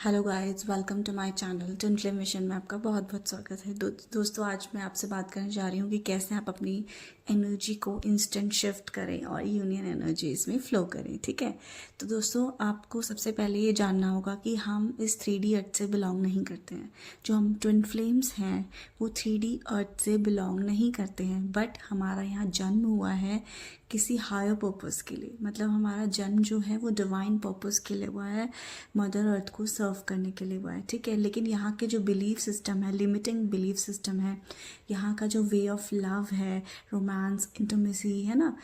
Hello guys, welcome to my channel twin flame mission में आपका बहुत बहुत स्वागत है। दोस्तों, आज मैं आपसे बात करने जा रही हूँ कि कैसे आप अपनी एनर्जी को इंस्टेंट शिफ्ट करें और यूनियन एनर्जी इसमें फ्लो करें। ठीक है, तो दोस्तों आपको सबसे पहले ये जानना होगा कि हम इस 3D अर्थ से बिलोंग नहीं करते हैं। जो हम ट्विन फ्लेम्स हैं वो 3D अर्थ से बिलोंग नहीं करते हैं, बट हमारा यहाँ जन्म हुआ है किसी हायर पर्पस के लिए। मतलब हमारा जन्म जो है वो डिवाइन पर्पस के लिए हुआ है, मदर अर्थ को सर्व करने के लिए हुआ है। ठीक है, लेकिन यहाँ के जो बिलीफ सिस्टम है, लिमिटिंग बिलीफ सिस्टम है, यहाँ का जो वे ऑफ लव है, रोमांस, इंटीमेसी है ना,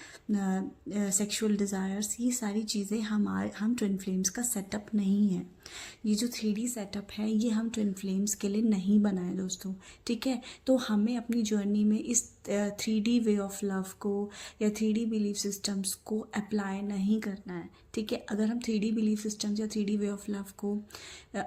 सेक्सुअल डिज़ायर्स, ये सारी चीज़ें हम ट्विन फ्लेम्स का सेटअप नहीं है। ये जो 3D सेटअप है ये हम ट्विन फ्लेम्स के लिए नहीं बनाए दोस्तों। ठीक है, तो हमें अपनी जर्नी में इस 3D वे ऑफ लव को या 3D बिलीफ सिस्टम्स को अप्लाई नहीं करना है। ठीक है, अगर हम 3D बिलीफ सिस्टम्स या 3D वे ऑफ लव को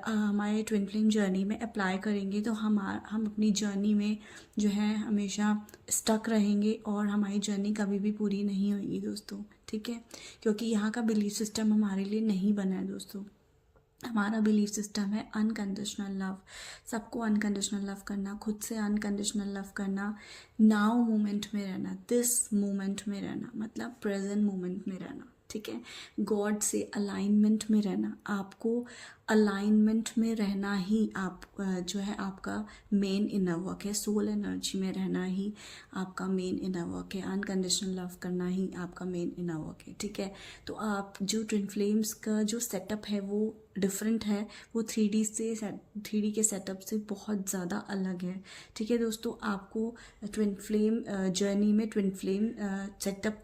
हमारे ट्विन फ्लेम जर्नी में अप्लाई करेंगे तो हम अपनी जर्नी में जो है हमेशा स्टक रहेंगे और हमारी जर्नी कभी भी पूरी नहीं होगी दोस्तों। ठीक है, क्योंकि यहाँ का बिलीफ सिस्टम हमारे लिए नहीं बना है दोस्तों। हमारा बिलीफ सिस्टम है अनकंडीशनल लव, सबको अनकंडीशनल लव करना, खुद से अनकंडीशनल लव करना, नाउ मोमेंट में रहना, दिस मोमेंट में रहना, मतलब प्रेजेंट मोमेंट में रहना। ठीक है, गॉड से अलाइनमेंट में रहना। आपको अलाइनमेंट में रहना ही आप जो है आपका मेन इनर वर्क है। सोल एनर्जी में रहना ही आपका मेन इनर वर्क है। अनकंडीशनल लव करना ही आपका मेन इनर वर्क है। ठीक है, तो आप जो ट्विन फ्लेम्स का जो सेटअप है वो डिफरेंट है, वो 3D के सेटअप से बहुत ज़्यादा अलग है। ठीक है दोस्तों, आपको ट्विन फ्लेम जर्नी में ट्विन फ्लेम सेटअप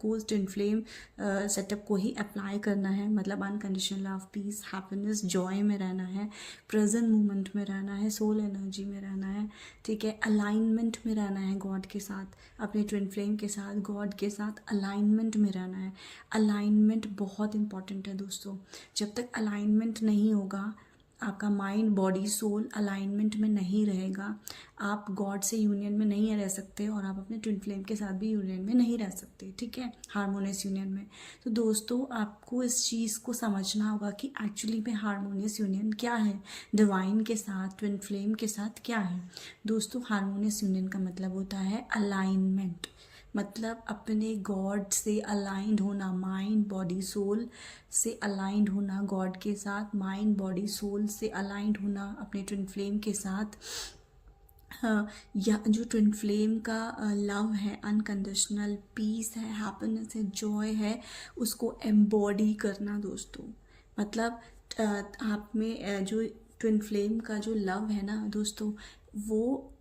को ही अप्लाई करना है। मतलब unconditional love, peace, happiness, joy में रहना है, प्रेजेंट मोमेंट में रहना है, सोल एनर्जी में रहना है। ठीक है, अलाइनमेंट में रहना है गॉड के साथ, अपने ट्विन फ्लेम के साथ, गॉड के साथ अलाइनमेंट में रहना है। अलाइनमेंट बहुत इंपॉर्टेंट है दोस्तों। जब तक अलाइनमेंट नहीं होगा, आपका माइंड, बॉडी, सोल अलाइनमेंट में नहीं रहेगा, आप गॉड से यूनियन में नहीं रह सकते और आप अपने ट्विन फ्लेम के साथ भी यूनियन में नहीं रह सकते। ठीक है, हारमोनियस यूनियन में। तो दोस्तों आपको इस चीज़ को समझना होगा कि एक्चुअली में हारमोनियस यूनियन क्या है, डिवाइन के साथ, ट्विन फ्लेम के साथ क्या है। दोस्तों हारमोनियस यूनियन का मतलब होता है अलाइनमेंट, मतलब अपने गॉड से अलाइंड होना, माइंड, बॉडी, सोल से अलाइंड होना गॉड के साथ, माइंड, बॉडी, सोल से अलाइंड होना अपने ट्विन फ्लेम के साथ। या जो ट्विन फ्लेम का लव है, अनकंडीशनल पीस है, हैप्पीनेस है, जॉय है, उसको एम्बॉडी करना दोस्तों। मतलब आप में जो ट्विन फ्लेम का जो लव है ना दोस्तों, वो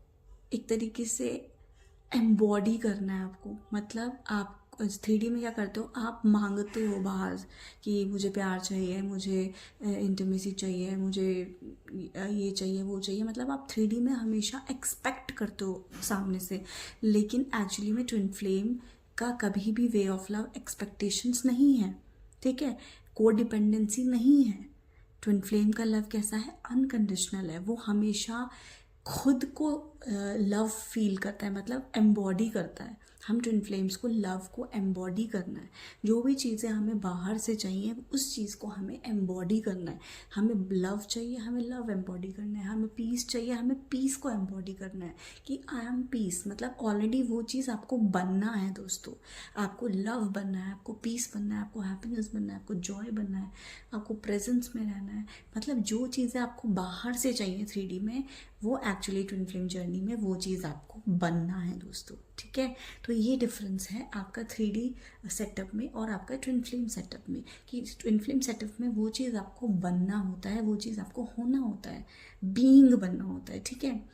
एक तरीके से एम्बॉडी करना है आपको। मतलब आप 3D में क्या करते हो, आप मांगते हो बाहर कि मुझे प्यार चाहिए, मुझे इंटीमेसी चाहिए, मुझे ये चाहिए, वो चाहिए। मतलब आप 3D में हमेशा एक्सपेक्ट करते हो सामने से, लेकिन एक्चुअली में ट्विन फ्लेम का कभी भी वे ऑफ लव एक्सपेक्टेशंस नहीं है। ठीक है, को डिपेंडेंसी नहीं है। ट्विन फ्लेम का लव कैसा है, अनकंडीशनल है। वो हमेशा खुद को लव फील करता है, मतलब एम्बॉडी करता है। हम ट्विन फ्लेम्स को लव को एम्बॉडी करना है। जो भी चीज़ें हमें बाहर से चाहिए उस चीज़ को हमें एम्बॉडी करना है। हमें लव चाहिए, हमें लव एम्बॉडी करना है। हमें पीस चाहिए, हमें पीस को एम्बॉडी करना है कि आई एम पीस। मतलब ऑलरेडी वो चीज़ आपको बनना है दोस्तों। आपको लव बनना है, आपको पीस बनना है, आपको हैप्पीनेस बनना है, आपको जॉय बनना है, आपको प्रेजेंस में रहना है। मतलब जो चीज़ें आपको बाहर से चाहिए 3D में, वो एक्चुअली ट्विन फ्लेम जर्नी में वो चीज़ आपको बनना है दोस्तों। ठीक है, तो ये डिफरेंस है आपका 3D सेटअप में और आपका ट्विन फ्लेम सेटअप में, कि ट्विन फ्लेम सेटअप में वो चीज़ आपको बनना होता है, वो चीज़ आपको होना होता है, बीइंग बनना होता है। ठीक है,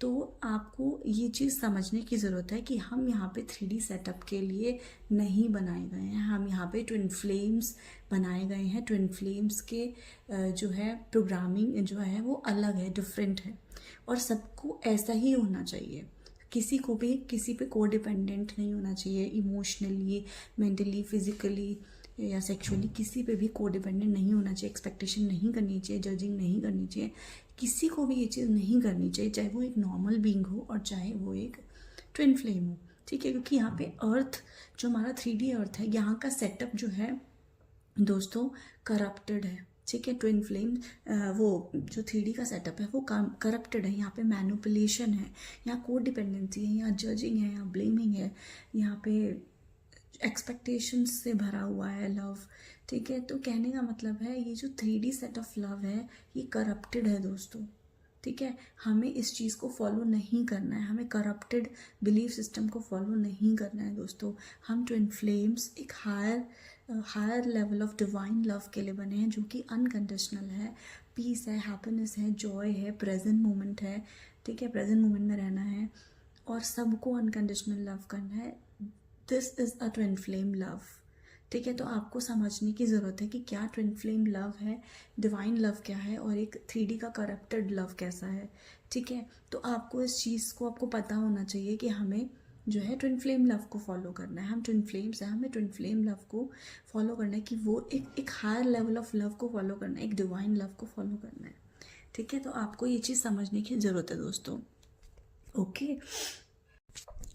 तो आपको ये चीज़ समझने की ज़रूरत है कि हम यहाँ पे 3D सेटअप के लिए नहीं बनाए गए हैं। हम यहाँ पे ट्विन फ्लेम्स बनाए गए हैं। ट्विन फ्लेम्स के जो है प्रोग्रामिंग जो है वो अलग है, डिफरेंट है, और सबको ऐसा ही होना चाहिए। किसी को भी किसी पे को डिपेंडेंट नहीं होना चाहिए, इमोशनली, मेंटली, फिजिकली या सेक्सुअली किसी पे भी को डिपेंडेंट नहीं होना चाहिए। एक्सपेक्टेशन नहीं करनी चाहिए, जजिंग नहीं करनी चाहिए, किसी को भी ये चीज़ नहीं करनी चाहिए, चाहे वो एक नॉर्मल बीइंग हो और चाहे वो एक ट्विन फ्लेम हो। ठीक है, क्योंकि यहाँ पे अर्थ जो हमारा 3D अर्थ है, यहाँ का सेटअप जो है दोस्तों करप्टेड है। ठीक है। ट्विन फ्लेम वो जो 3D का सेटअप है वो करप्टेड है, यहाँ पे मैनिपुलेशन है, यहाँ कोड डिपेंडेंसी है, यहाँ जजिंग है, यहाँ ब्लेमिंग है, यहाँ पे एक्सपेक्टेशंस से भरा हुआ है लव। ठीक है, तो कहने का मतलब है ये जो 3D सेट ऑफ लव है ये करप्टेड है दोस्तों। ठीक है, हमें इस चीज़ को फॉलो नहीं करना है, हमें करप्टेड बिलीफ सिस्टम को फॉलो नहीं करना है दोस्तों। हम ट्विन फ्लेम्स एक higher level of divine love के लिए बने हैं, जो कि अनकंडीशनल है, पीस है, हैप्पीनेस है, जॉय है, प्रेजेंट मोमेंट है। ठीक है, प्रेजेंट मोमेंट में रहना है और सबको अनकंडीशनल लव करना है। This is a twin flame love. ठीक है, तो आपको समझने की ज़रूरत है कि क्या ट्विन फ्लेम लव है, डिवाइन लव क्या है और एक 3D का करप्टेड लव कैसा है। ठीक है, तो आपको इस चीज़ को आपको पता होना चाहिए कि हमें जो है ट्विन फ्लेम लव को फॉलो करना है। हम ट्विन फ्लेम्स हैं, हमें ट्विन फ्लेम लव को फॉलो करना है कि वो एक हायर लेवल ऑफ लव को फॉलो करना है, एक डिवाइन लव को फॉलो करना है। ठीक है, तो आपको ये चीज़ समझने की ज़रूरत है दोस्तों। ओके,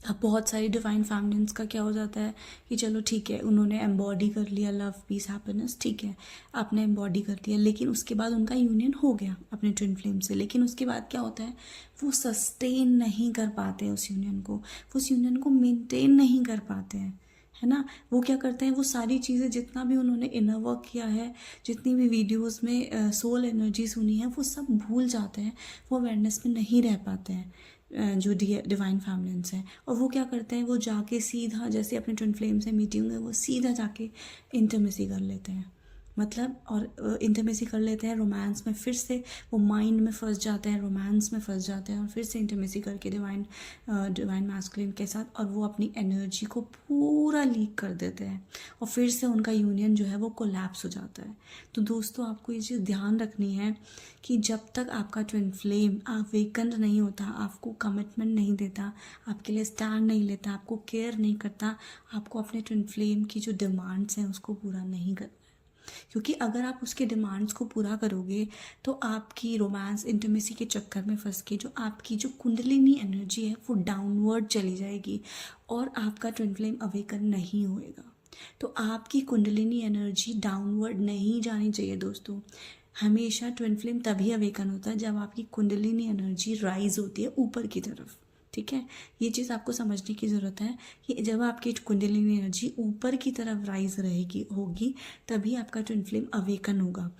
अब बहुत सारी डिवाइन फैमिलीज का क्या हो जाता है कि चलो ठीक है, उन्होंने एम्बॉडी कर लिया लव पीस हैप्पीनेस, ठीक है, आपने एम्बॉडी कर लिया, लेकिन उसके बाद उनका यूनियन हो गया अपने ट्विन फ्लेम से, लेकिन उसके बाद क्या होता है, वो सस्टेन नहीं कर पाते उस यूनियन को, वो उस यूनियन को मेंटेन नहीं कर पाते हैं, है ना। वो क्या करते हैं, वो सारी चीज़ें जितना भी उन्होंने इनर वर्क किया है, जितनी भी वीडियोस में सोल एनर्जी सुनी है, वो सब भूल जाते हैं, वो अवेयरनेस में नहीं रह पाते हैं जो डिवाइन फैमिलीज हैं। और वो क्या करते हैं, वो जाके सीधा जैसे अपने ट्विन फ्लेम से मीटिंग है वो सीधा जाके इंटीमेसी कर लेते हैं, मतलब और इंटीमेसी कर लेते हैं रोमांस में, फिर से वो माइंड में फंस जाते हैं, रोमांस में फंस जाते हैं और फिर से इंटीमेसी करके डिवाइन मैस्कुलिन के साथ, और वो अपनी एनर्जी को पूरा लीक कर देते हैं और फिर से उनका यूनियन जो है वो कोलैप्स हो जाता है। तो दोस्तों आपको ये चीज़ ध्यान रखनी है कि जब तक आपका ट्विन फ्लेम अवेकन्ड नहीं होता, आपको कमिटमेंट नहीं देता, आपके लिए स्टैंड नहीं लेता, आपको केयर नहीं करता, आपको अपने ट्विन फ्लेम की जो डिमांड्स हैं उसको पूरा नहीं करना। क्योंकि अगर आप उसके डिमांड्स को पूरा करोगे तो आपकी रोमांस इंटीमेसी के चक्कर में फंस के जो आपकी जो कुंडलिनी एनर्जी है वो डाउनवर्ड चली जाएगी और आपका ट्विन फ्लेम अवेकन नहीं होएगा। तो आपकी कुंडलिनी एनर्जी डाउनवर्ड नहीं जानी चाहिए दोस्तों। हमेशा ट्विन फ्लेम तभी अवेकन होता है जब आपकी कुंडलिनी एनर्जी राइज होती है ऊपर की तरफ। ठीक है, ये चीज़ आपको समझने की ज़रूरत है कि जब आपकी कुंडलिनी एनर्जी ऊपर की तरफ राइज होगी तभी आपका ट्विन फ्लेम अवेकन होगा।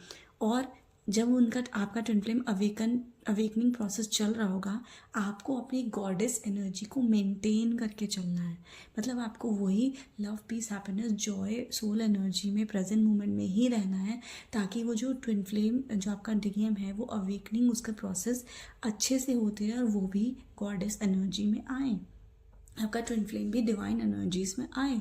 और जब आपका ट्विन फ्लेम अवेकनिंग प्रोसेस चल रहा होगा, आपको अपनी गॉडेस एनर्जी को मेंटेन करके चलना है। मतलब आपको वही love peace happiness joy soul energy में प्रेजेंट मोमेंट में ही रहना है, ताकि वो जो ट्विन फ्लेम जो आपका डीएम है वो अवेकनिंग उसका प्रोसेस अच्छे से होते रहे और वो भी गॉडेस एनर्जी में आए, आपका ट्विन फ्लेम भी डिवाइन एनर्जीज में आए।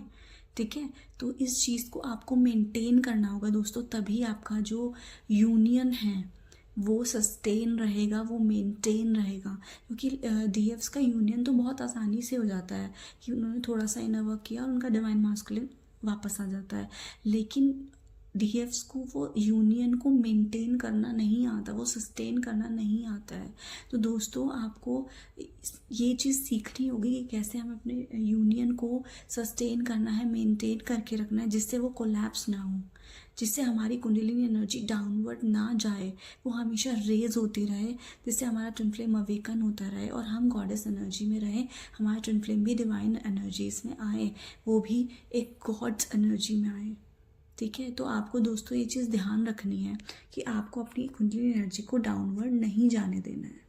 ठीक है, तो इस चीज़ को आपको मेंटेन करना होगा दोस्तों, तभी आपका जो यूनियन है वो सस्टेन रहेगा, वो मेंटेन रहेगा। क्योंकि डीएफ्स का यूनियन तो बहुत आसानी से हो जाता है कि उन्होंने थोड़ा सा इनर वर्क किया और उनका डिवाइन मास्कुलिन वापस आ जाता है, लेकिन डीएफ्स को वो यूनियन को मेंटेन करना नहीं आता, वो सस्टेन करना नहीं आता है। तो दोस्तों आपको ये चीज़ सीखनी होगी कि कैसे हमें अपने यूनियन को सस्टेन करना है, मेंटेन करके रखना है, जिससे वो कोलैप्स ना हो, जिससे हमारी कुंडलिनी एनर्जी डाउनवर्ड ना जाए, वो हमेशा रेज होती रहे, जिससे हमारा ट्विन फ्लेम अवेकन होता रहे और हम गॉडेस एनर्जी में रहें, हमारा ट्विन फ्लेम भी डिवाइन एनर्जीज में आए, वो भी एक गॉड्स एनर्जी में आए। ठीक है, तो आपको दोस्तों ये चीज़ ध्यान रखनी है कि आपको अपनी कुंडलिनी एनर्जी को डाउनवर्ड नहीं जाने देना है।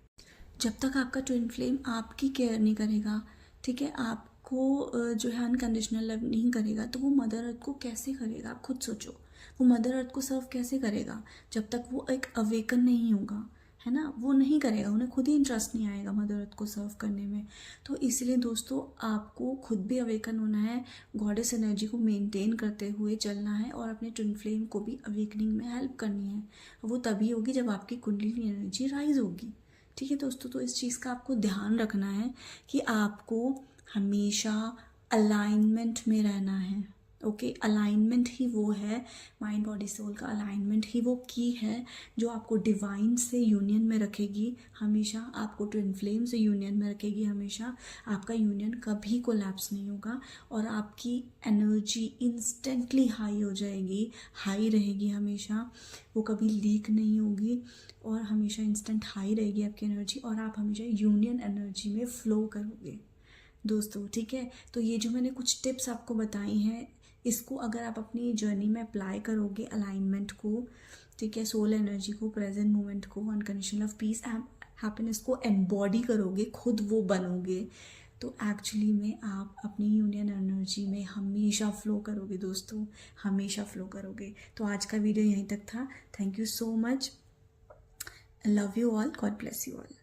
जब तक आपका ट्विन फ्लेम आपकी केयर नहीं करेगा, ठीक है, आपको जो है अनकंडीशनल लव नहीं करेगा, तो वो मदर अर्थ को कैसे करेगा? आप खुद सोचो, वो मदर अर्थ को सर्व कैसे करेगा जब तक वो एक अवेकन नहीं होगा, है ना। वो नहीं करेगा, उन्हें खुद ही इंटरेस्ट नहीं आएगा मदर अर्थ को सर्व करने में। तो इसलिए दोस्तों आपको खुद भी अवेकन होना है, गॉडेस एनर्जी को मेंटेन करते हुए चलना है और अपने ट्विन फ्लेम को भी अवेकनिंग में हेल्प करनी है। वो तभी होगी जब आपकी कुंडलिनी एनर्जी राइज होगी। ठीक है दोस्तों, तो इस चीज़ का आपको ध्यान रखना है कि आपको हमेशा अलाइनमेंट में रहना है। ओके, अलाइनमेंट ही वो है, माइंड बॉडी सोल का अलाइनमेंट ही वो की है जो आपको डिवाइन से यूनियन में रखेगी हमेशा, आपको ट्विन फ्लेम से यूनियन में रखेगी हमेशा। आपका यूनियन कभी कोलैप्स नहीं होगा और आपकी एनर्जी इंस्टेंटली हाई हो जाएगी, हाई रहेगी हमेशा, वो कभी लीक नहीं होगी और हमेशा इंस्टेंट हाई रहेगी आपकी एनर्जी और आप हमेशा यूनियन एनर्जी में फ़्लो करोगे दोस्तों। ठीक है, तो ये जो मैंने कुछ टिप्स आपको बताई हैं, इसको अगर आप अपनी जर्नी में अप्लाई करोगे, अलाइनमेंट को, ठीक है, सोल एनर्जी को, प्रेजेंट मोमेंट को, अनकंडीशनल लव, पीस, हैप्पीनेस को एम्बॉडी करोगे, खुद वो बनोगे, तो एक्चुअली में आप अपनी यूनियन एनर्जी में हमेशा फ्लो करोगे दोस्तों, हमेशा फ्लो करोगे। तो आज का वीडियो यहीं तक था। Thank you so much, love you all, God bless you all.